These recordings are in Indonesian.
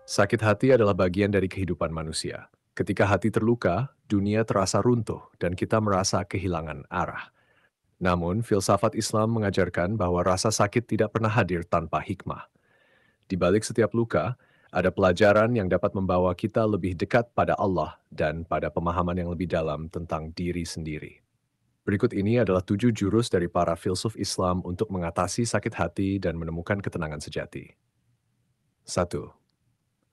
Sakit hati adalah bagian dari kehidupan manusia. Ketika hati terluka, dunia terasa runtuh dan kita merasa kehilangan arah. Namun, filsafat Islam mengajarkan bahwa rasa sakit tidak pernah hadir tanpa hikmah. Di balik setiap luka, ada pelajaran yang dapat membawa kita lebih dekat pada Allah dan pada pemahaman yang lebih dalam tentang diri sendiri. Berikut ini adalah 7 jurus dari para filsuf Islam untuk mengatasi sakit hati dan menemukan ketenangan sejati. 1.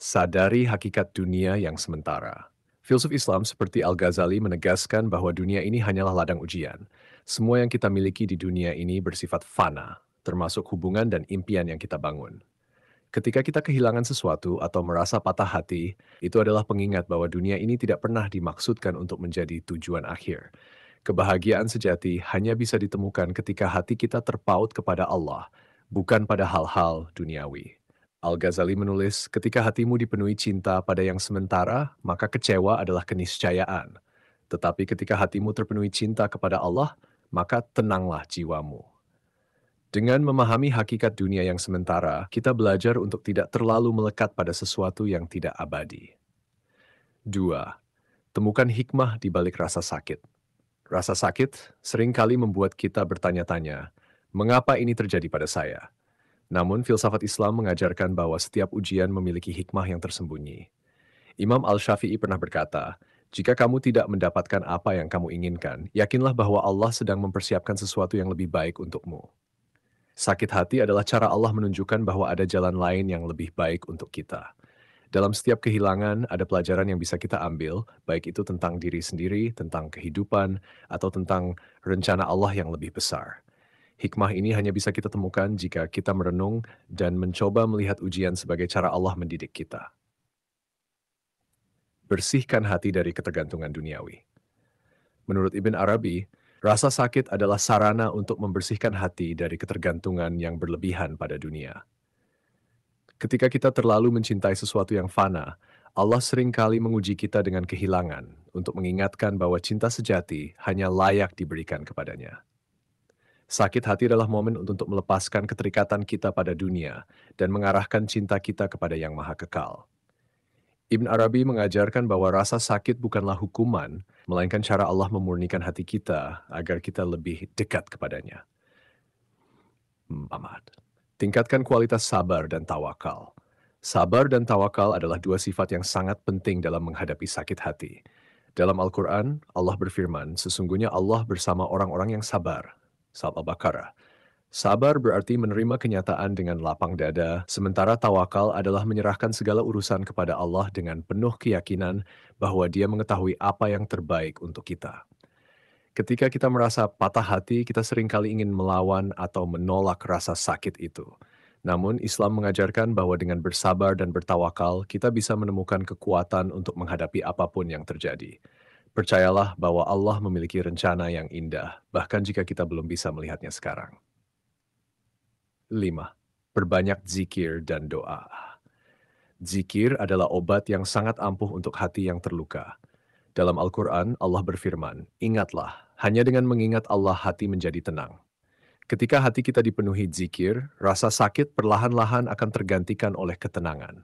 Sadari hakikat dunia yang sementara. Filsuf Islam seperti Al-Ghazali menegaskan bahwa dunia ini hanyalah ladang ujian. Semua yang kita miliki di dunia ini bersifat fana, termasuk hubungan dan impian yang kita bangun. Ketika kita kehilangan sesuatu atau merasa patah hati, itu adalah pengingat bahwa dunia ini tidak pernah dimaksudkan untuk menjadi tujuan akhir. Kebahagiaan sejati hanya bisa ditemukan ketika hati kita terpaut kepada Allah, bukan pada hal-hal duniawi. Al-Ghazali menulis, ketika hatimu dipenuhi cinta pada yang sementara, maka kecewa adalah keniscayaan. Tetapi ketika hatimu terpenuhi cinta kepada Allah, maka tenanglah jiwamu. Dengan memahami hakikat dunia yang sementara, kita belajar untuk tidak terlalu melekat pada sesuatu yang tidak abadi. 2. Temukan hikmah di balik rasa sakit. Rasa sakit seringkali membuat kita bertanya-tanya, mengapa ini terjadi pada saya? Namun, filsafat Islam mengajarkan bahwa setiap ujian memiliki hikmah yang tersembunyi. Imam Al-Syafi'i pernah berkata, jika kamu tidak mendapatkan apa yang kamu inginkan, yakinlah bahwa Allah sedang mempersiapkan sesuatu yang lebih baik untukmu. Sakit hati adalah cara Allah menunjukkan bahwa ada jalan lain yang lebih baik untuk kita. Dalam setiap kehilangan, ada pelajaran yang bisa kita ambil, baik itu tentang diri sendiri, tentang kehidupan, atau tentang rencana Allah yang lebih besar. Hikmah ini hanya bisa kita temukan jika kita merenung dan mencoba melihat ujian sebagai cara Allah mendidik kita. Bersihkan hati dari ketergantungan duniawi. Menurut Ibn Arabi, rasa sakit adalah sarana untuk membersihkan hati dari ketergantungan yang berlebihan pada dunia. Ketika kita terlalu mencintai sesuatu yang fana, Allah seringkali menguji kita dengan kehilangan untuk mengingatkan bahwa cinta sejati hanya layak diberikan kepadanya. Sakit hati adalah momen untuk melepaskan keterikatan kita pada dunia dan mengarahkan cinta kita kepada Yang Maha Kekal. Ibn Arabi mengajarkan bahwa rasa sakit bukanlah hukuman, melainkan cara Allah memurnikan hati kita agar kita lebih dekat kepadanya. 4. Tingkatkan kualitas sabar dan tawakal. Sabar dan tawakal adalah dua sifat yang sangat penting dalam menghadapi sakit hati. Dalam Al-Quran, Allah berfirman, sesungguhnya Allah bersama orang-orang yang sabar. Surat Al-Baqarah. Sabar berarti menerima kenyataan dengan lapang dada, sementara tawakal adalah menyerahkan segala urusan kepada Allah dengan penuh keyakinan bahwa Dia mengetahui apa yang terbaik untuk kita. Ketika kita merasa patah hati, kita seringkali ingin melawan atau menolak rasa sakit itu. Namun, Islam mengajarkan bahwa dengan bersabar dan bertawakal, kita bisa menemukan kekuatan untuk menghadapi apapun yang terjadi. Percayalah bahwa Allah memiliki rencana yang indah, bahkan jika kita belum bisa melihatnya sekarang. 5. Perbanyak zikir dan doa. Zikir adalah obat yang sangat ampuh untuk hati yang terluka. Dalam Al-Quran, Allah berfirman, ingatlah, hanya dengan mengingat Allah hati menjadi tenang. Ketika hati kita dipenuhi zikir, rasa sakit perlahan-lahan akan tergantikan oleh ketenangan.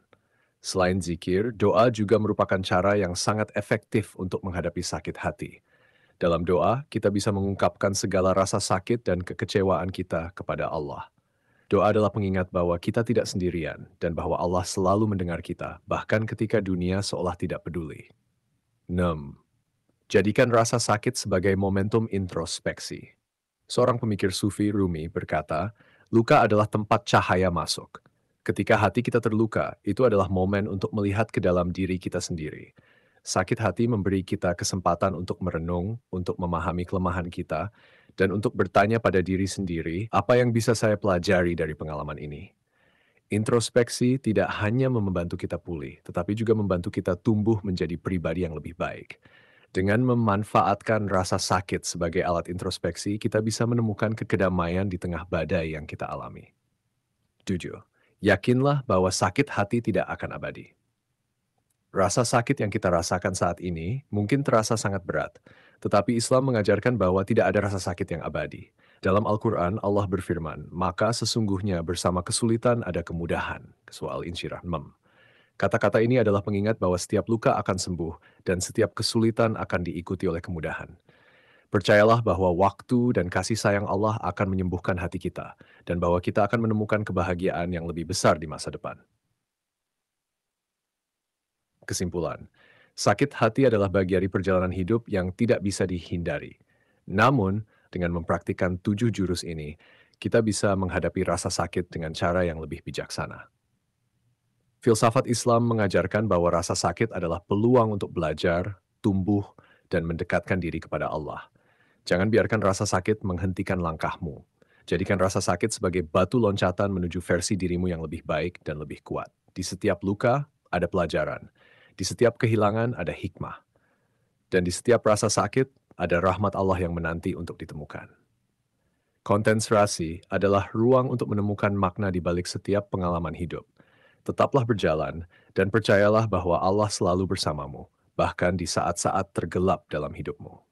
Selain zikir, doa juga merupakan cara yang sangat efektif untuk menghadapi sakit hati. Dalam doa, kita bisa mengungkapkan segala rasa sakit dan kekecewaan kita kepada Allah. Doa adalah pengingat bahwa kita tidak sendirian dan bahwa Allah selalu mendengar kita, bahkan ketika dunia seolah tidak peduli. 6. Jadikan rasa sakit sebagai momentum introspeksi. Seorang pemikir Sufi Rumi berkata, luka adalah tempat cahaya masuk. Ketika hati kita terluka, itu adalah momen untuk melihat ke dalam diri kita sendiri. Sakit hati memberi kita kesempatan untuk merenung, untuk memahami kelemahan kita, dan untuk bertanya pada diri sendiri, apa yang bisa saya pelajari dari pengalaman ini? Introspeksi tidak hanya membantu kita pulih, tetapi juga membantu kita tumbuh menjadi pribadi yang lebih baik. Dengan memanfaatkan rasa sakit sebagai alat introspeksi, kita bisa menemukan kekedamaian di tengah badai yang kita alami. 7. Yakinlah bahwa sakit hati tidak akan abadi. Rasa sakit yang kita rasakan saat ini mungkin terasa sangat berat, tetapi Islam mengajarkan bahwa tidak ada rasa sakit yang abadi. Dalam Al-Quran, Allah berfirman, maka sesungguhnya bersama kesulitan ada kemudahan. Surah Al-Insyirah 6. Kata-kata ini adalah pengingat bahwa setiap luka akan sembuh dan setiap kesulitan akan diikuti oleh kemudahan. Percayalah bahwa waktu dan kasih sayang Allah akan menyembuhkan hati kita, dan bahwa kita akan menemukan kebahagiaan yang lebih besar di masa depan. Kesimpulan, sakit hati adalah bagian dari perjalanan hidup yang tidak bisa dihindari. Namun, dengan mempraktikkan 7 jurus ini, kita bisa menghadapi rasa sakit dengan cara yang lebih bijaksana. Filsafat Islam mengajarkan bahwa rasa sakit adalah peluang untuk belajar, tumbuh, dan mendekatkan diri kepada Allah. Jangan biarkan rasa sakit menghentikan langkahmu. Jadikan rasa sakit sebagai batu loncatan menuju versi dirimu yang lebih baik dan lebih kuat. Di setiap luka, ada pelajaran. Di setiap kehilangan, ada hikmah. Dan di setiap rasa sakit, ada rahmat Allah yang menanti untuk ditemukan. Konsentrasi adalah ruang untuk menemukan makna di balik setiap pengalaman hidup. Tetaplah berjalan, dan percayalah bahwa Allah selalu bersamamu, bahkan di saat-saat tergelap dalam hidupmu.